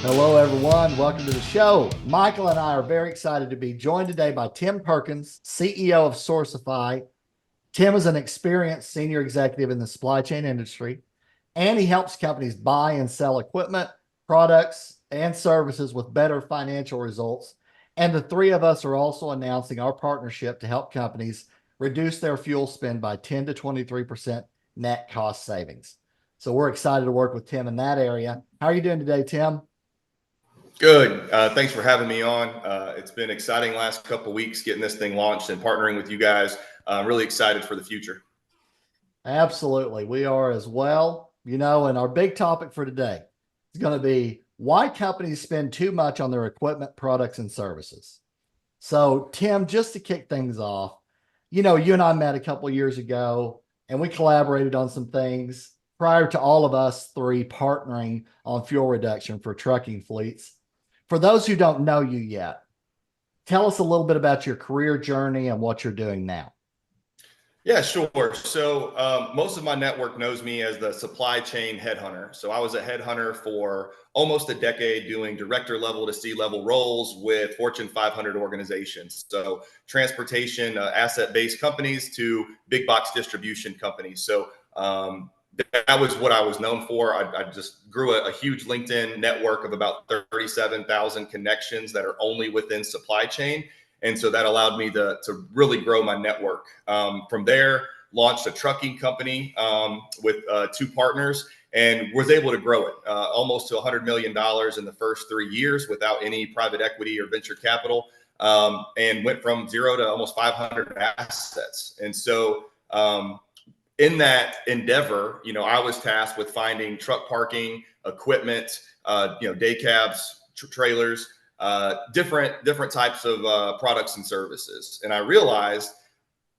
Hello, everyone. Welcome to the show. Michael and I are very excited to be joined today by Tim Perkins, CEO of Sourcifi. Tim is an experienced senior executive in the supply chain industry, and he helps companies buy and sell equipment, products, and services with better financial results. And the three of us are also announcing our partnership to help companies reduce their fuel spend by 10 to 23% net cost savings. So we're excited to work with Tim in that area. How are you doing today, Tim? Good. Thanks for having me on. It's been exciting last couple of weeks getting this thing launched and partnering with you guys. I'm really excited for the future. Absolutely. We are as well. And our big topic for today is going to be why companies spend too much on their equipment, products, and services. So, Tim, just to kick things off, you and I met a couple of years ago and we collaborated on some things prior to all of us three partnering on fuel reduction for trucking fleets. For those who don't know you yet, tell us a little bit about your career journey and what you're doing now. Yeah, sure. So most of my network knows me as the supply chain headhunter. So I was a headhunter for almost a decade doing director level to C-level roles with Fortune 500 organizations. So transportation, asset-based companies to big box distribution companies. So that was what I was known for. I just grew a huge LinkedIn network of about 37,000 connections that are only within supply chain. And so that allowed me to really grow my network. From there, launched a trucking company with two partners and was able to grow it almost to $100 million in the first 3 years without any private equity or venture capital, and went from zero to almost 500 assets. And so in that endeavor, I was tasked with finding truck parking, equipment, day cabs, trailers, different types of products and services. And I realized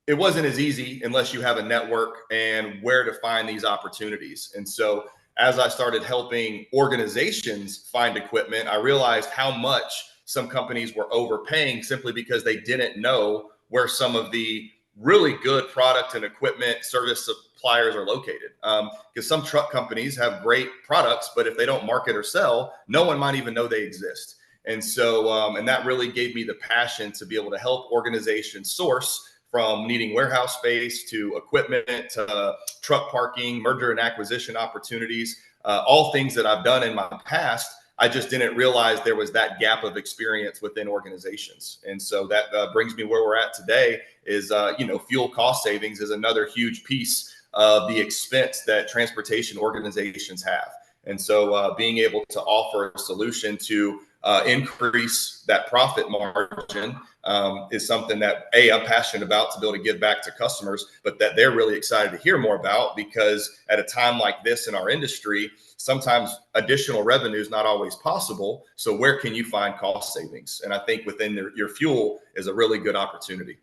it wasn't as easy unless you have a network and where to find these opportunities. And so as I started helping organizations find equipment, I realized how much some companies were overpaying simply because they didn't know where some of the really good product and equipment service suppliers are located. Because some truck companies have great products, but if they don't market or sell, no one might even know they exist. And so, and that really gave me the passion to be able to help organizations source from needing warehouse space to equipment to truck parking, merger and acquisition opportunities, all things that I've done in my past. I just didn't realize there was that gap of experience within organizations. And so that brings me where we're at today is, fuel cost savings is another huge piece of the expense that transportation organizations have. And so being able to offer a solution to increase that profit margin is something that I'm passionate about to be able to give back to customers, but that they're really excited to hear more about, because at a time like this in our industry, sometimes additional revenue is not always possible. So where can you find cost savings? And I think within your fuel is a really good opportunity.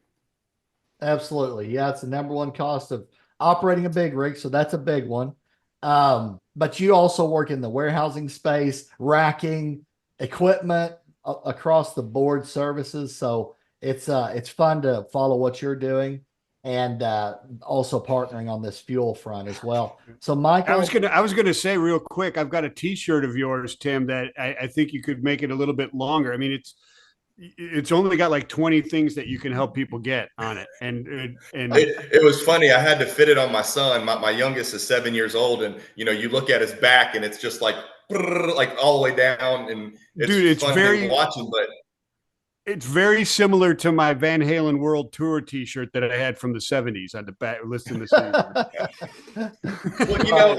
Absolutely. Yeah, it's the number one cost of operating a big rig. So that's a big one. But you also work in the warehousing space, racking, equipment, across the board services. So it's fun to follow what you're doing and also partnering on this fuel front as well. So Michael, I was gonna say real quick, I've got a T-shirt of yours, Tim, that I think you could make it a little bit longer. I mean, it's only got like 20 things that you can help people get on it, and it was funny. I had to fit it on my son. My youngest is 7 years old, and you look at his back, and it's just like all the way down, and it's fun watching, but. It's very similar to my Van Halen World Tour T-shirt that I had from the 70s on the back, listing the same. Well,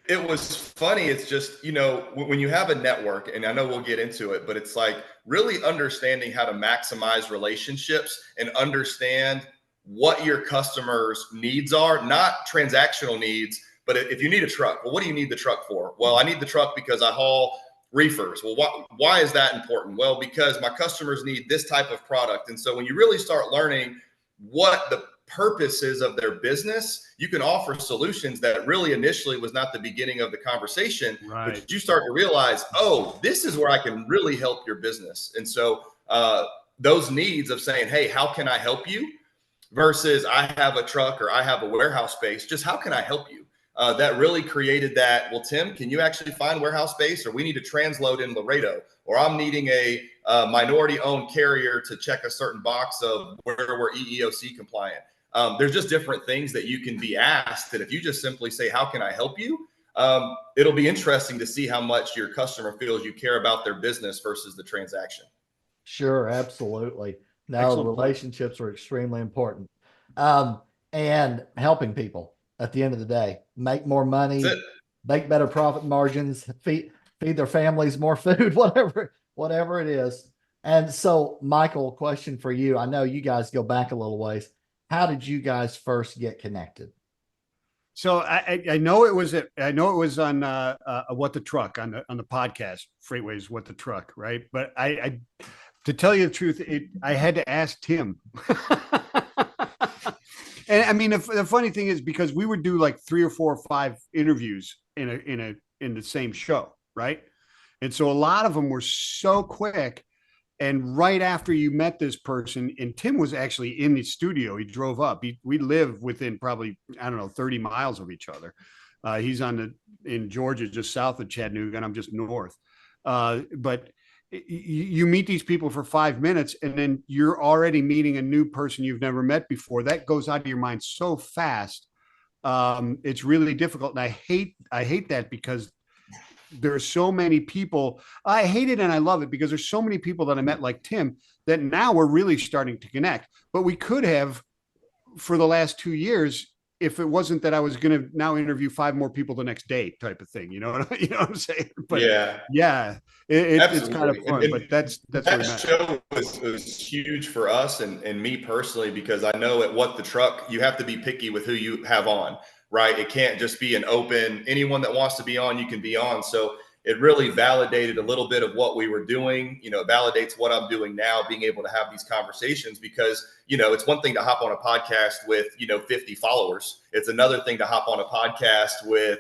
it was funny. It's just, when you have a network, and I know we'll get into it, but it's like really understanding how to maximize relationships and understand what your customers' needs are, not transactional needs, but if you need a truck, well, what do you need the truck for? Well, I need the truck because I haul reefers. Well, why is that important? Well, because my customers need this type of product. And so when you really start learning what the purpose is of their business, you can offer solutions that really initially was not the beginning of the conversation, right. But you start to realize, oh, this is where I can really help your business. And so those needs of saying, hey, how can I help you? Versus I have a truck or I have a warehouse space, just how can I help you? that really created that. Well, Tim, can you actually find warehouse space, or we need to transload in Laredo, or I'm needing a minority owned carrier to check a certain box of where we're EEOC compliant. There's just different things that you can be asked that if you just simply say, how can I help you? It'll be interesting to see how much your customer feels you care about their business versus the transaction. Sure, absolutely. No, Excellent point. relationships are extremely important. And helping people at the end of the day, make more money, That's it. make better profit margins, feed their families more food, whatever it is. And so, Michael, question for you. I know you guys go back a little ways. How did you guys first get connected? So I know it was on What the Truck on the podcast, Freightways What the Truck, right? But I to tell you the truth, I had to ask Tim. And I mean, the funny thing is, because we would do like 3 or 4 or 5 interviews in the same show, right? And so a lot of them were so quick. And right after you met this person, and Tim was actually in the studio, he drove up. We live within probably, I don't know, 30 miles of each other. He's in Georgia, just south of Chattanooga, and I'm just north. But you meet these people for 5 minutes, and then you're already meeting a new person you've never met before. That goes out of your mind so fast. It's really difficult. And I hate that, because there are so many people. I hate it and I love it, because there's so many people that I met like Tim that now we're really starting to connect. But we could have, for the last 2 years, if it wasn't that I was going to now interview 5 more people the next day, type of thing. You know what I'm saying? But yeah, it's kind of fun. But that's that show was huge for us and me personally, because I know at What the Truck, you have to be picky with who you have on. Right. It can't just be an open, anyone that wants to be on, you can be on. So it really validated a little bit of what we were doing. It validates what I'm doing now, being able to have these conversations, because, it's one thing to hop on a podcast with, 50 followers. It's another thing to hop on a podcast with,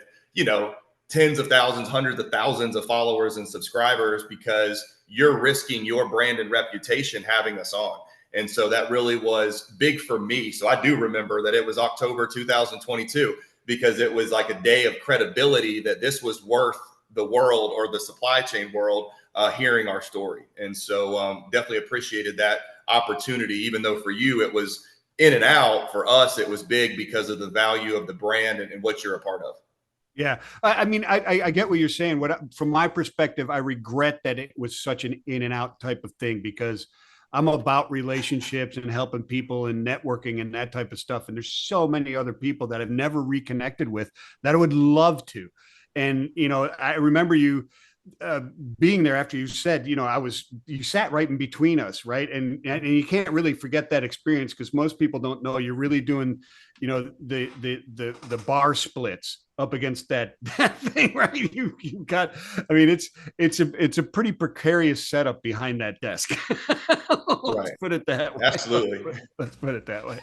tens of thousands, hundreds of thousands of followers and subscribers, because you're risking your brand and reputation having us on. And so that really was big for me. So I do remember that it was October 2022, because it was like a day of credibility that this was worth the world, or the supply chain world, hearing our story. And so definitely appreciated that opportunity, even though for you it was in and out. For us, it was big because of the value of the brand and what you're a part of. Yeah. I mean, I get what you're saying. From my perspective, I regret that it was such an in and out type of thing, because I'm about relationships and helping people and networking and that type of stuff. And there's so many other people that I've never reconnected with that I would love to. And, I remember you being there after you said, you sat right in between us. Right. And you can't really forget that experience, because most people don't know you're really doing, the bar splits up against that thing, right? You got, I mean, it's a pretty precarious setup behind that desk. Let's put it that way. Absolutely. Let's put it that way.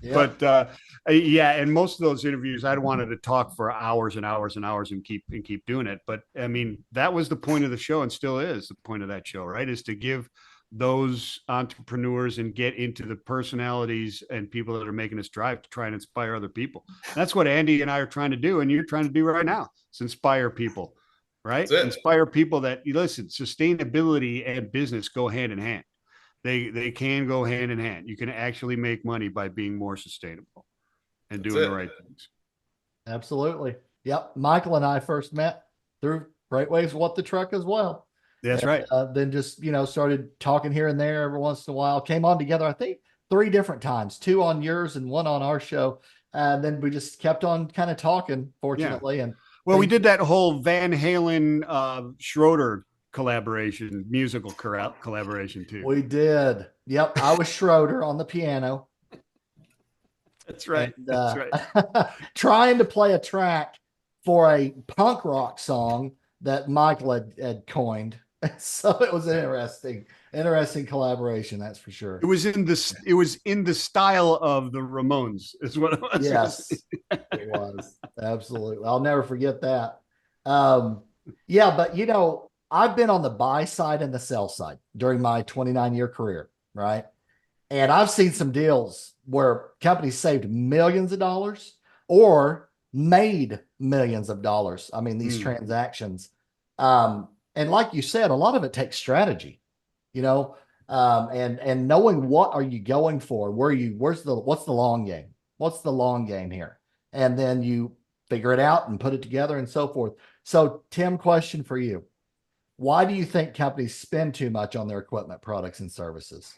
Yeah. But yeah, and most of those interviews, I'd wanted to talk for hours and hours and hours and keep doing it. But I mean, that was the point of the show, and still is the point of that show, right? Is to give those entrepreneurs and get into the personalities and people that are making us drive to try and inspire other people. That's what Andy and I are trying to do, and you're trying to do right now. Is inspire people, right? Inspire people that, listen, sustainability and business go hand in hand. They can go hand in hand. You can actually make money by being more sustainable and doing the right things. Absolutely. Yep. Michael and I first met through Freightways What the Truck as well. That's right. Then just, started talking here and there every once in a while. Came on together, I think, 3 different times, 2 on yours and 1 on our show. And then we just kept on kind of talking, fortunately. Yeah. And well, we did that whole Van Halen Schroeder collaboration, musical collaboration too. We did. Yep. I was Schroeder on the piano. That's right. And, that's right. Trying to play a track for a punk rock song that Michael had coined. So it was an interesting collaboration, that's for sure. It was in the style of the Ramones, is what it was. Yes, it was. Absolutely. I'll never forget that. Yeah, but I've been on the buy side and the sell side during my 29-year career, right? And I've seen some deals where companies saved millions of dollars or made millions of dollars. I mean, these transactions. And like you said, a lot of it takes strategy, you know, and knowing what are you going for, what's the long game? What's the long game here? And then you figure it out and put it together and so forth. So Tim, question for you. Why do you think companies spend too much on their equipment, products, and services?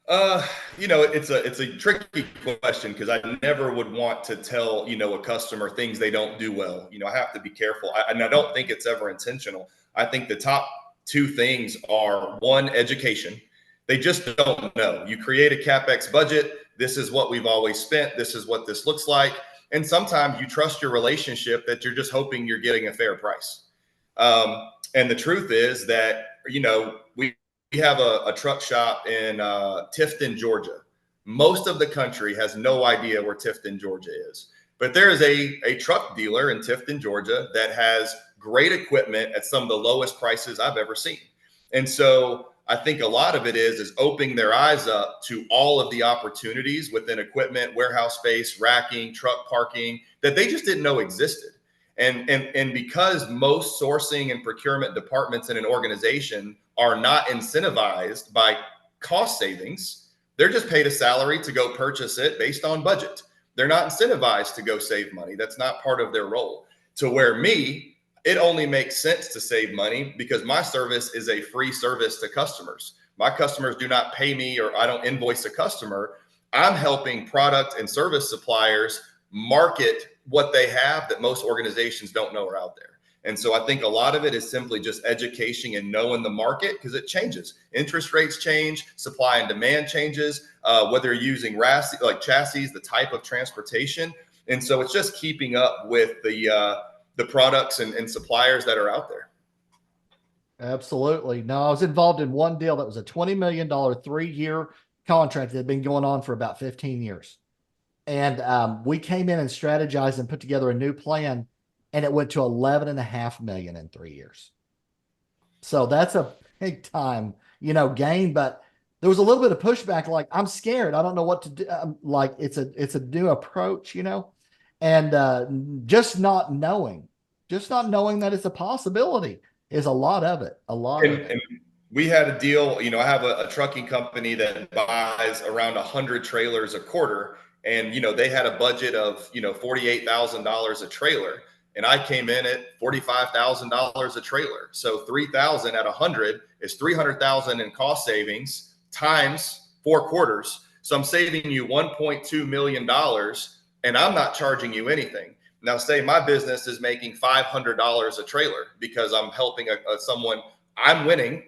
It's a tricky question because I never would want to tell, a customer things they don't do well. I have to be careful. And I don't think it's ever intentional. I think the top two things are one, education. They just don't know. You create a CapEx budget. This is what we've always spent. This is what this looks like. And sometimes you trust your relationship that you're just hoping you're getting a fair price. And the truth is that, we have a truck shop in Tifton, Georgia. Most of the country has no idea where Tifton, Georgia is. But there is a truck dealer in Tifton, Georgia that has great equipment at some of the lowest prices I've ever seen. And so I think a lot of it is opening their eyes up to all of the opportunities within equipment, warehouse space, racking, truck parking that they just didn't know existed. And because most sourcing and procurement departments in an organization are not incentivized by cost savings, they're just paid a salary to go purchase it based on budget. They're not incentivized to go save money. That's not part of their role. To where it only makes sense to save money because my service is a free service to customers. My customers do not pay me, or I don't invoice a customer. I'm helping product and service suppliers market what they have that most organizations don't know are out there. And so I think a lot of it is simply just education and knowing the market because it changes. Interest rates change, supply and demand changes, whether you're using chassis, the type of transportation. And so it's just keeping up with the products and suppliers that are out there. Absolutely. No, I was involved in one deal that was a $20 million 3-year contract that had been going on for about 15 years. And we came in and strategized and put together a new plan, and it went to 11.5 million in 3 years. So that's a big time, gain, but there was a little bit of pushback. Like, I'm scared. I don't know what to do. Like it's a new approach, and just not knowing that it's a possibility is a lot of it. And we had a deal, I have a trucking company that buys around 100 trailers a quarter. And, they had a budget of, $48,000 a trailer. And I came in at $45,000 a trailer. So 3,000 at 100 is 300,000 in cost savings times 4 quarters. So I'm saving you $1.2 million and I'm not charging you anything. Now, say my business is making $500 a trailer because I'm helping someone. I'm winning.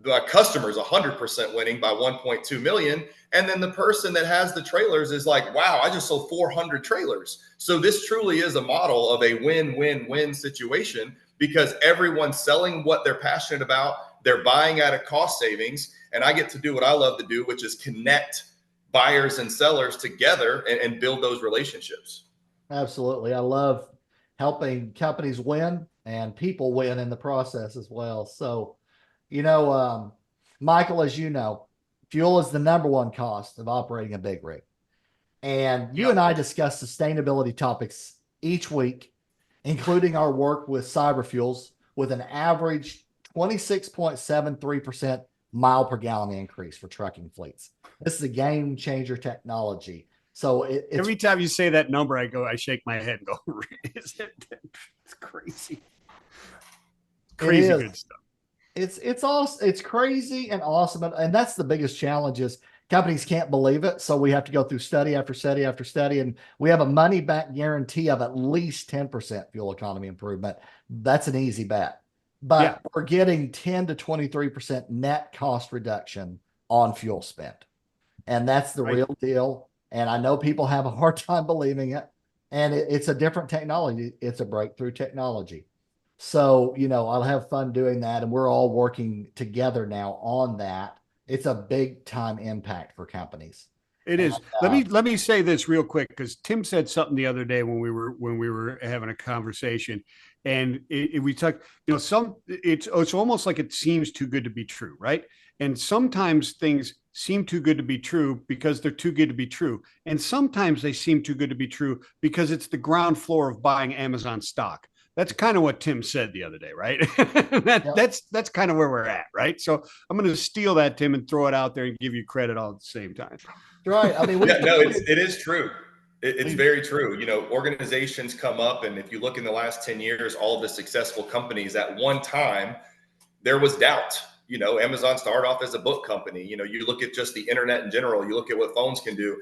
The customer's 100% winning by 1.2 million. And then the person that has the trailers is like, wow, I just sold 400 trailers. So this truly is a model of a win-win-win situation because everyone's selling what they're passionate about. They're buying at a cost savings. And I get to do what I love to do, which is connect buyers and sellers together and build those relationships. Absolutely. I love helping companies win and people win in the process as well. So, Michael, as you know, fuel is the number one cost of operating a big rig. And you and I discuss sustainability topics each week, including our work with cyber fuels with an average 26.73% mile per gallon increase for trucking fleets. This is a game changer technology. So every time you say that number, I shake my head and go, it's crazy. Crazy good stuff. It's awesome. It's crazy and awesome. And that's the biggest challenge is companies can't believe it. So we have to go through study after study after study. And we have a money back guarantee of at least 10% fuel economy improvement. That's an easy bet. But we're getting 10 to 23% net cost reduction on fuel spent. And that's the real deal. And I know people have a hard time believing it. And it's a different technology. It's a breakthrough technology. So, I'll have fun doing that. And we're all working together now on that. It's a big time impact for companies. It is. Let me say this real quick, because Tim said something the other day when we were having a conversation, and we talked, it's almost like it seems too good to be true, right? And sometimes things seem too good to be true because they're too good to be true. And sometimes they seem too good to be true because it's the ground floor of buying Amazon stock. That's kind of what Tim said the other day, right? That's kind of where we're at, right? So I'm going to steal that, Tim, and throw it out there and give you credit all at the same time. Right. I mean, it is true. It's very true. You know, organizations come up, and if you look in the last 10 years, all of the successful companies at one time, there was doubt. You know, Amazon started off as a book company. You know, you look at just the internet in general, you look at what phones can do.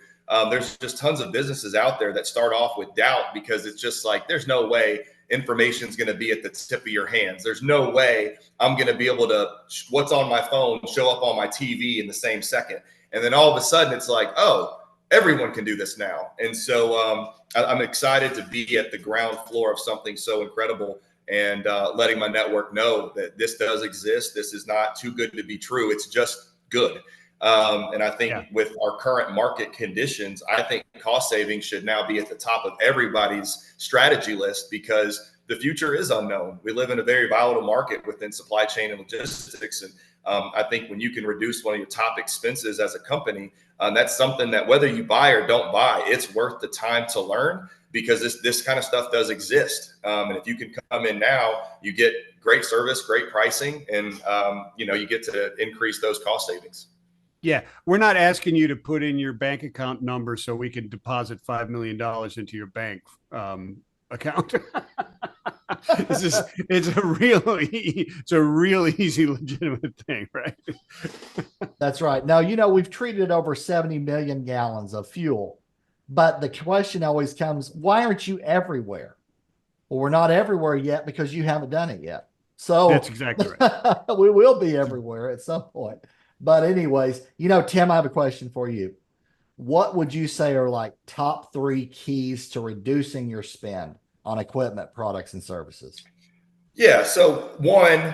There's just tons of businesses out there that start off with doubt because it's just like, there's no way information is going to be at the tip of your hands. There's no way I'm going to be able to, what's on my phone, show up on my TV in the same second. And then all of a sudden it's like, oh, everyone can do this now. And so I'm excited to be at the ground floor of something so incredible, and letting my network know that this does exist. This is not too good to be true. It's just good. And I think with our current market conditions, I think cost savings should now be at the top of everybody's strategy list, because the future is unknown. We live in a very volatile market within supply chain and logistics. And I think when you can reduce one of your top expenses as a company, that's something that whether you buy or don't buy, it's worth the time to learn, because this kind of stuff does exist. And if you can come in now, you get great service, great pricing, and you get to increase those cost savings. Yeah, we're not asking you to put in your bank account number so we can deposit $5 million into your bank account. It's a real easy, legitimate thing, right? That's right. Now, we've treated over 70 million gallons of fuel, but the question always comes, why aren't you everywhere? Well, we're not everywhere yet because you haven't done it yet. So that's exactly right. We will be everywhere at some point. But anyways, Tim, I have a question for you. What would you say are like top 3 keys to reducing your spend on equipment, products, and services? Yeah. So one,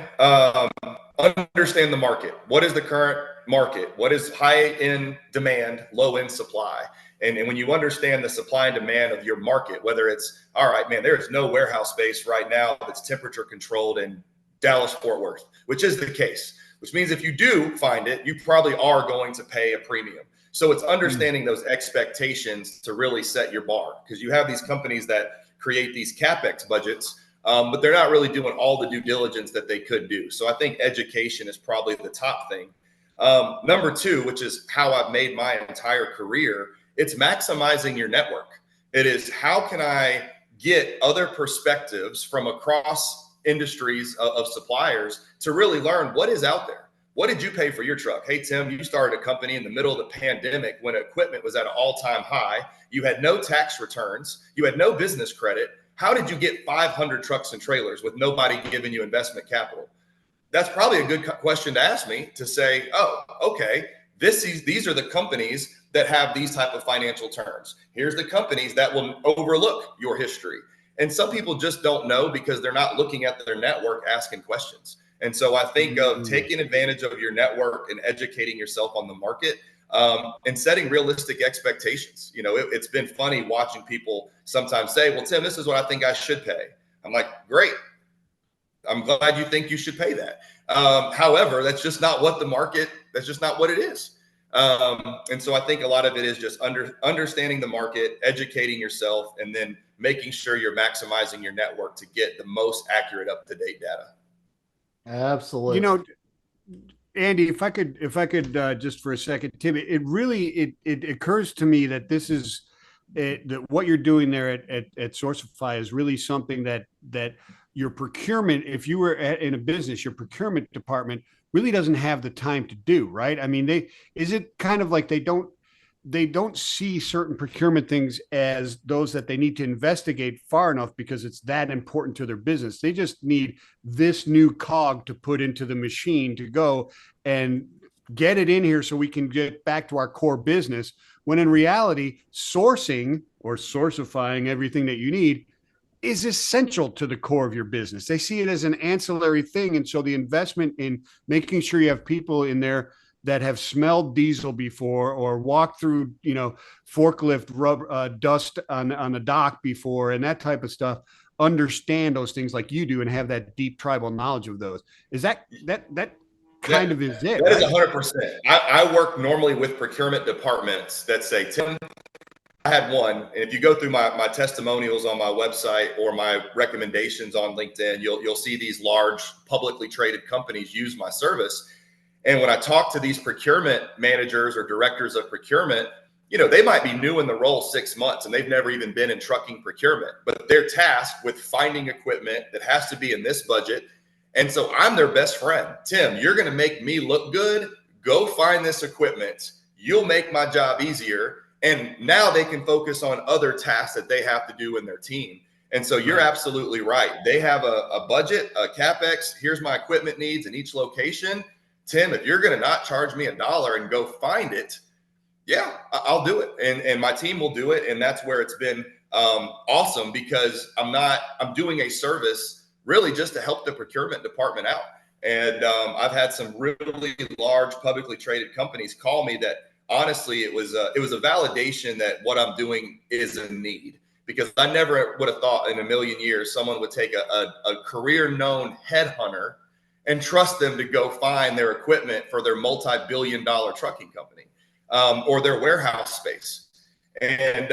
understand the market. What is the current market? What is high in demand, low in supply? And when you understand the supply and demand of your market, whether it's, all right, man, there is no warehouse space right now that's temperature controlled in Dallas, Fort Worth, which is the case, which means if you do find it, you probably are going to pay a premium. So it's understanding those expectations to really set your bar, because you have these companies that create these CapEx budgets, but they're not really doing all the due diligence that they could do. So I think education is probably the top thing. Number 2, which is how I've made my entire career, it's maximizing your network. It is, how can I get other perspectives from across industries of suppliers to really learn what is out there. What did you pay for your truck? Hey, Tim, you started a company in the middle of the pandemic when equipment was at an all-time high. You had no tax returns. You had no business credit. How did you get 500 trucks and trailers with nobody giving you investment capital? That's probably a good question to ask me, to say, oh, okay, these are the companies that have these type of financial terms. Here's the companies that will overlook your history. And some people just don't know because they're not looking at their network, asking questions. And so I think of taking advantage of your network and educating yourself on the market, and setting realistic expectations. It's been funny watching people sometimes say, well, Tim, this is what I think I should pay. I'm like, great. I'm glad you think you should pay that. However, that's just not what that's just not what it is. And so I think a lot of it is just understanding the market, educating yourself, and then making sure you're maximizing your network to get the most accurate, up-to-date data. Absolutely. Andy, if I could just for a second, Tim, it occurs to me that this is that what you're doing there at Sourcifi is really something that your procurement, if you were in a business, your procurement department really doesn't have the time to do, right? I mean, is it kind of like they don't see certain procurement things as those that they need to investigate far enough because it's that important to their business. They just need this new cog to put into the machine to go and get it in here so we can get back to our core business, when in reality, sourcing or sourcifying everything that you need is essential to the core of your business. They see it as an ancillary thing. And so the investment in making sure you have people in there that have smelled diesel before or walked through, forklift rubber, dust on the dock before, and that type of stuff, understand those things like you do and have that deep tribal knowledge of those. Is that kind of is it. That is Right? 100%. I work normally with procurement departments that say, Tim, I had one. And if you go through my testimonials on my website or my recommendations on LinkedIn, you'll see these large publicly traded companies use my service. And when I talk to these procurement managers or directors of procurement, they might be new in the role 6 months and they've never even been in trucking procurement, but they're tasked with finding equipment that has to be in this budget. And so I'm their best friend. Tim, you're going to make me look good. Go find this equipment. You'll make my job easier. And now they can focus on other tasks that they have to do in their team. And so you're absolutely right. They have a budget, a CapEx. Here's my equipment needs in each location. Tim, if you're going to not charge me $1 and go find it, yeah, I'll do it. And my team will do it. And that's where it's been awesome, because I'm doing a service really just to help the procurement department out. And I've had some really large publicly traded companies call me that honestly, it was a validation that what I'm doing is a need, because I never would have thought in a million years someone would take a career known headhunter and trust them to go find their equipment for their multi-billion-dollar trucking company or their warehouse space. And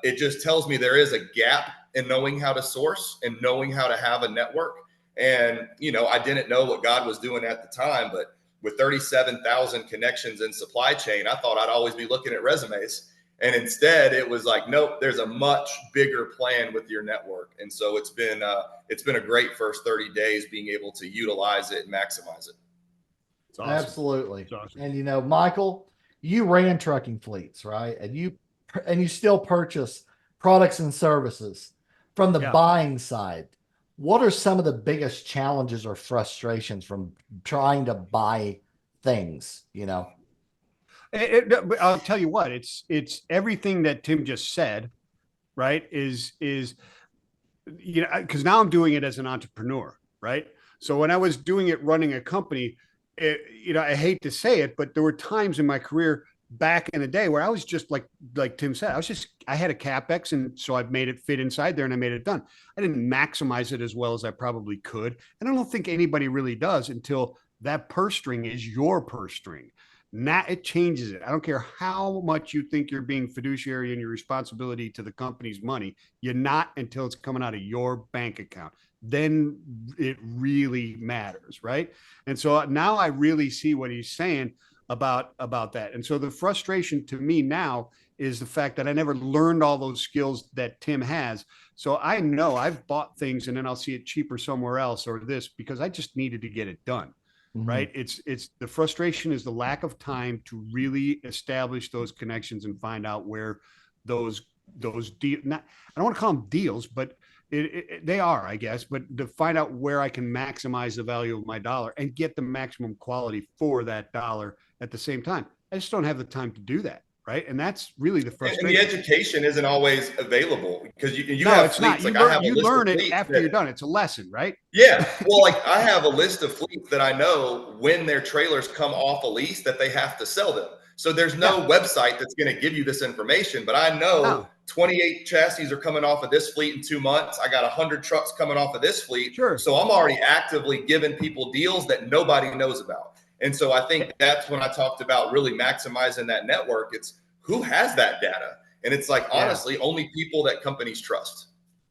it just tells me there is a gap in knowing how to source and knowing how to have a network. And, I didn't know what God was doing at the time, but with 37,000 connections in supply chain, I thought I'd always be looking at resumes. And instead it was like, nope, there's a much bigger plan with your network. And so it's been a great first 30 days being able to utilize it and maximize it. It's awesome. Absolutely. It's awesome. And Michael, you ran trucking fleets, right? And you still purchase products and services from the buying side. What are some of the biggest challenges or frustrations from trying to buy things, I'll tell you what, it's everything that Tim just said, right? Is, because now I'm doing it as an entrepreneur, right? So when I was doing it, running a company, I hate to say it, but there were times in my career back in the day where I was just like Tim said, I had a CapEx, and so I made it fit inside there and I made it done. I didn't maximize it as well as I probably could. And I don't think anybody really does until that purse string is your purse string. Now it changes it. I don't care how much you think you're being fiduciary in your responsibility to the company's money. You're not until it's coming out of your bank account. Then it really matters, right? And so now I really see what he's saying about that. And so the frustration to me now is the fact that I never learned all those skills that Tim has. So I know I've bought things and then I'll see it cheaper somewhere else or this because I just needed to get it done. Mm-hmm. Right. It's the frustration is the lack of time to really establish those connections and find out where those deals, I don't want to call them deals, but they are, I guess, but to find out where I can maximize the value of my dollar and get the maximum quality for that dollar at the same time. I just don't have the time to do that. Right. And that's really the frustration. And the education isn't always available because you no, have it's fleets. not. You learn it after you're done. It's a lesson, right? Yeah. Well, I have a list of fleets that I know when their trailers come off a lease that they have to sell them. So there's no website that's going to give you this information, but I know 28 chassis are coming off of this fleet in 2 months. I got 100 trucks coming off of this fleet. Sure. So I'm already actively giving people deals that nobody knows about. And so I think that's when I talked about really maximizing that network. It's who has that data. And it's like, honestly, only people that companies trust.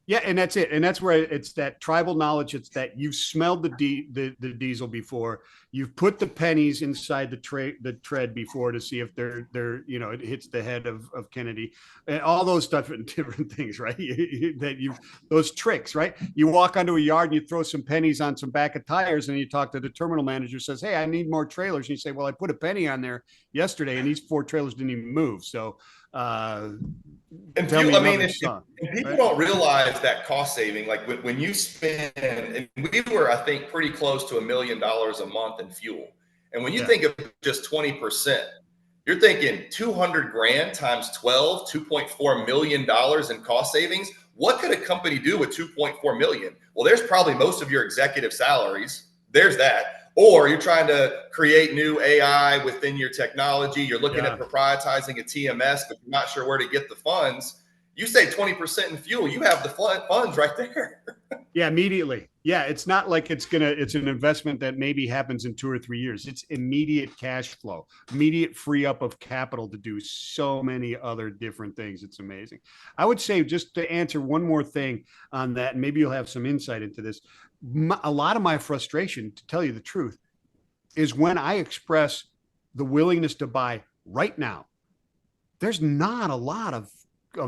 Yeah. And that's it. And that's where it's that tribal knowledge. It's that you've smelled the diesel before. You've put the pennies inside the tread before to see if they're it hits the head of Kennedy and all those different things, right? Those tricks, right? You walk onto a yard and you throw some pennies on some back of tires and you talk to the terminal manager, says, hey, I need more trailers. And you say, well, I put a penny on there yesterday and these 4 trailers didn't even move. So, and people don't realize that cost saving, like when you spend, and we were, I think, pretty close to $1 million a month in fuel. And when you think of just 20%, you're thinking 200 grand times 12, $2.4 million in cost savings. What could a company do with 2.4 million? Well, there's probably most of your executive salaries. There's that. Or you're trying to create new AI within your technology. You're looking at prioritizing a TMS, but you're not sure where to get the funds. You save 20% in fuel, you have the funds right there. Yeah, immediately. Yeah, it's not like it's an investment that maybe happens in 2 or 3 years. It's immediate cash flow, immediate free up of capital to do so many other different things. It's amazing. I would say, just to answer one more thing on that, and maybe you'll have some insight into this. A lot of my frustration, to tell you the truth, is when I express the willingness to buy right now. There's not a lot of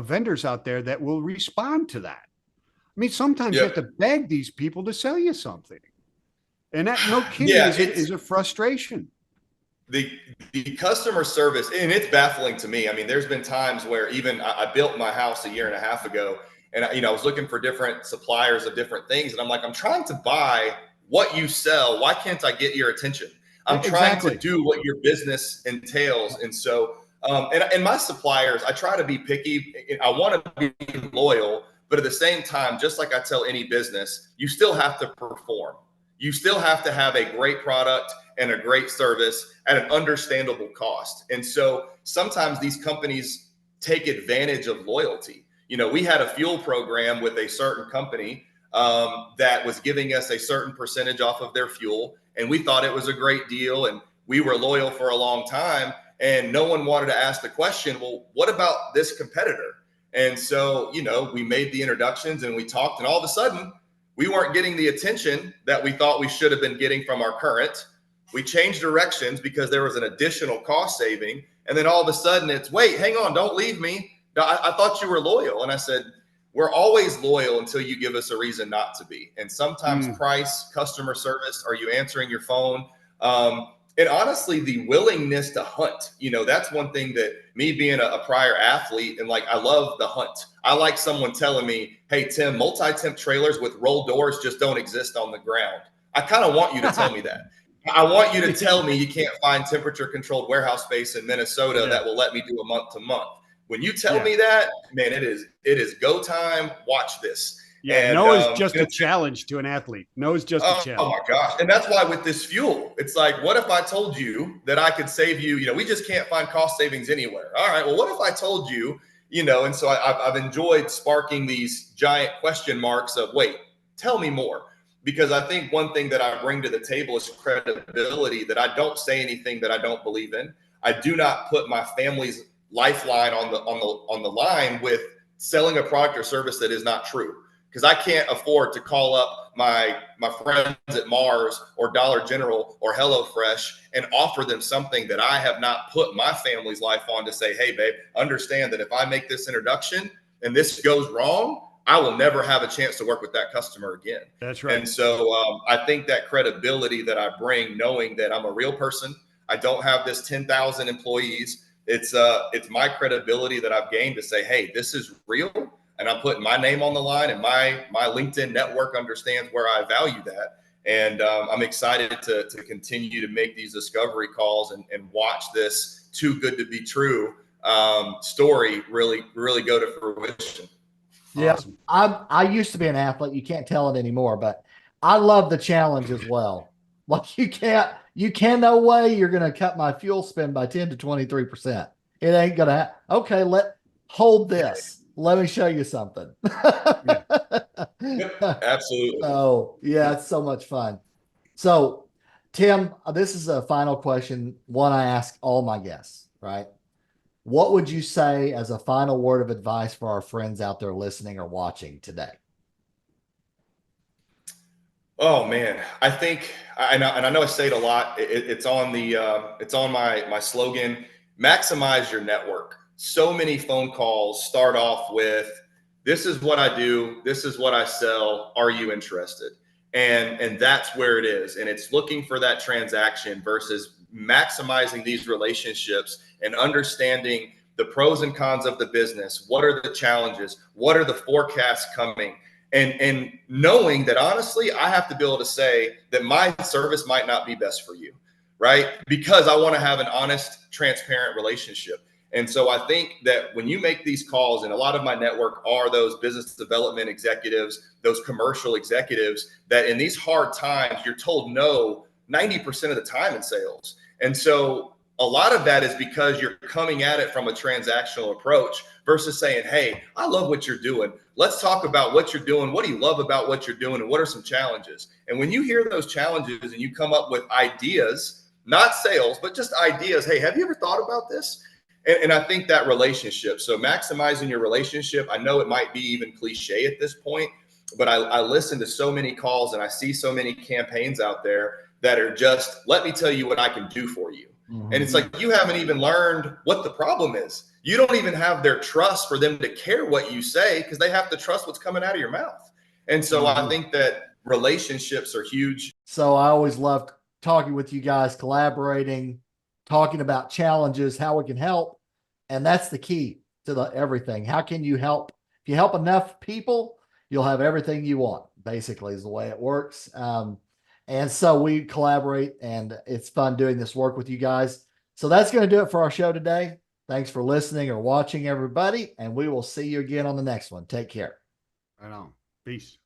vendors out there that will respond to that. I mean, sometimes you have to beg these people to sell you something. And that, no kidding, is a frustration. The customer service, and it's baffling to me. I mean, there's been times where even I built my house a year and a half ago, and I was looking for different suppliers of different things. And I'm like, I'm trying to buy what you sell. Why can't I get your attention? I'm trying to do what your business entails. And so, and my suppliers, I try to be picky. I want to be loyal. But at the same time, just like I tell any business, you still have to perform. You still have to have a great product and a great service at an understandable cost. And so sometimes these companies take advantage of loyalty. We had a fuel program with a certain company that was giving us a certain percentage off of their fuel. And we thought it was a great deal. And we were loyal for a long time. And no one wanted to ask the question, well, what about this competitor? And so, we made the introductions and we talked, and all of a sudden we weren't getting the attention that we thought we should have been getting from our current. We changed directions because there was an additional cost saving. And then all of a sudden it's, wait, hang on, don't leave me. I thought you were loyal. And I said, we're always loyal until you give us a reason not to be. And sometimes price, customer service, are you answering your phone? And honestly, the willingness to hunt, that's one thing that me being a prior athlete, and like, I love the hunt. I like someone telling me, hey, Tim, multi-temp trailers with roll doors just don't exist on the ground. I kind of want you to tell me that. I want you to tell me you can't find temperature controlled warehouse space in Minnesota that will let me do a month to month. When you tell me that, man, it is go time. Watch this. Yeah, and, no is just a challenge to an athlete. No is just a challenge. Oh my gosh. And that's why with this fuel, it's like, what if I told you that I could save you, we just can't find cost savings anywhere. All right, well, what if I told you, and so I've enjoyed sparking these giant question marks of, wait, tell me more. Because I think one thing that I bring to the table is credibility, that I don't say anything that I don't believe in. I do not put my family's lifeline on the line with selling a product or service that is not true. Because I can't afford to call up my friends at Mars or Dollar General or HelloFresh and offer them something that I have not put my family's life on, to say, hey, babe, understand that if I make this introduction and this goes wrong, I will never have a chance to work with that customer again. That's right. And so I think that credibility that I bring, knowing that I'm a real person, I don't have this 10,000 employees. It's my credibility that I've gained to say, hey, this is real. And I'm putting my name on the line, and my LinkedIn network understands where I value that. And I'm excited to continue to make these discovery calls and watch this too good to be true story really go to fruition. Yeah, Awesome. I used to be an athlete. You can't tell it anymore, but I love the challenge as well. Like, you can no way you're going to cut my fuel spend by 10 to 23%. It ain't going to okay, hold this. Let me show you something. Yep, absolutely. Oh, yeah, it's so much fun. So, Tim, this is a final question, one I ask all my guests, right? What would you say as a final word of advice for our friends out there listening or watching today? Oh man, I think, and I know I say it a lot. It's on my slogan: maximize your network. So many phone calls start off with, this is what I do, this is what I sell, are you interested? And that's where it is. And it's looking for that transaction versus maximizing these relationships and understanding the pros and cons of the business. What are the challenges? What are the forecasts coming? And knowing that, honestly, I have to be able to say that my service might not be best for you, right? Because I want to have an honest, transparent relationship. And so I think that when you make these calls, and a lot of my network are those business development executives, those commercial executives, that in these hard times, you're told no 90% of the time in sales. And so a lot of that is because you're coming at it from a transactional approach versus saying, hey, I love what you're doing. Let's talk about what you're doing. What do you love about what you're doing? And what are some challenges? And when you hear those challenges and you come up with ideas, not sales, but just ideas. Hey, have you ever thought about this? And I think that relationship, so maximizing your relationship, I know it might be even cliche at this point, but I listen to so many calls and I see so many campaigns out there that are just, let me tell you what I can do for you. Mhm. And it's like, you haven't even learned what the problem is. You don't even have their trust for them to care what you say, because they have to trust what's coming out of your mouth. And so I think that relationships are huge. So I always loved talking with you guys, collaborating, talking about challenges, how we can help. And that's the key to everything. How can you help? If you help enough people, you'll have everything you want, basically, is the way it works. And so we collaborate, and it's fun doing this work with you guys. So that's going to do it for our show today. Thanks for listening or watching, everybody. And we will see you again on the next one. Take care. Right on. Peace.